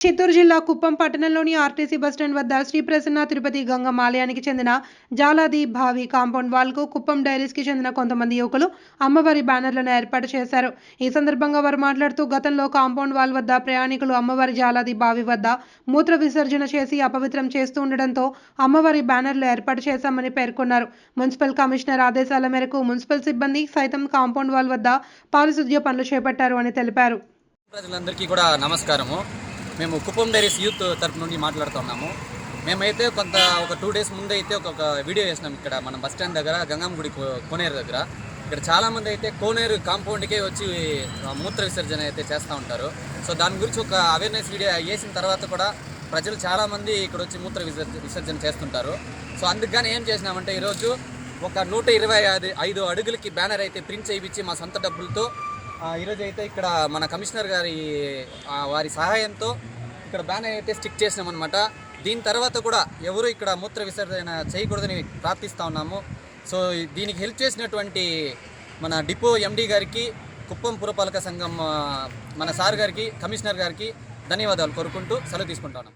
చిత్తూరు జిల్లా కుప్పం పట్టణంలోని RTC bus stand వద్ద శ్రీ ప్రసన్న తిరుపతి గంగమ్మ ఆలయానికి చెందిన జాలాది భావి కాంపౌండ్ వాల్కు కుప్పం డైరీస్కి చెందిన కొంతమంది యువకులు అమ్మవారి బ్యానర్లను ఏర్పాటు చేశారు. ఈ సందర్భంగా వారు మాట్లాడుతూ గతంలో కాంపౌండ్ వాల్ వద్ద ప్రయాణికులు అమ్మవారి జాలాది బావి వద్ద మూత్ర విసర్జన చేసి అపవిత్రం చేస్తూ ఉండడంతో అమ్మవారి బ్యానర్లు ఏర్పాటు చేశామని పేర్కొన్నారు. మున్సిపల్ కమిషనర్ ఆదేశాల మేరకు మున్సిపల్ సిబ్బంది సైతం కాంపౌండ్ వాల్ వద్ద పారిశుద్ధ్య పనులు చేపట్టారు అని తెలిపారు. ప్రజలందరికీ కూడా నమస్కారము. మేము కుప్పం డైరీస్ యూత్ తరపు నుండి మాట్లాడుతున్నాము. మేమైతే ఒక 2 days ముందు అయితే ఒక వీడియో చేసినాం. ఇక్కడ మన బస్ స్టాండ్ దగ్గర గంగమ్మ గుడి కోనేరు దగ్గర ఇక్కడ చాలామంది అయితే కోనేరు కాంపౌండ్కే వచ్చి మూత్ర విసర్జన అయితే చేస్తూ ఉంటారు. సో దాని గురించి ఒక అవేర్నెస్ వీడియో వేసిన తర్వాత కూడా ప్రజలు చాలామంది ఇక్కడ వచ్చి మూత్ర విసర్జన చేస్తుంటారు. సో అందుకని ఏం చేసినామంటే ఈరోజు ఒక 125 అడుగులకి బ్యానర్ అయితే ప్రింట్ చేయించి మా సొంత డబ్బులతో ఈరోజు అయితే ఇక్కడ మన కమిషనర్ గారి వారి సహాయంతో ఇక్కడ బ్యానర్ అయితే స్టిక్ చేసినామన్నమాట. దీని తర్వాత కూడా ఎవరు ఇక్కడ మూత్ర విసర్జన చేయకూడదని ప్రార్థిస్తూ ఉన్నాము. సో దీనికి హెల్ప్ చేసినటువంటి మన డిపో ఎండి గారికి, కుప్పం పురపాలక సంఘం మన సార్ గారికి, కమిషనర్ గారికి ధన్యవాదాలు కోరుకుంటూ సెలవు తీసుకుంటాను.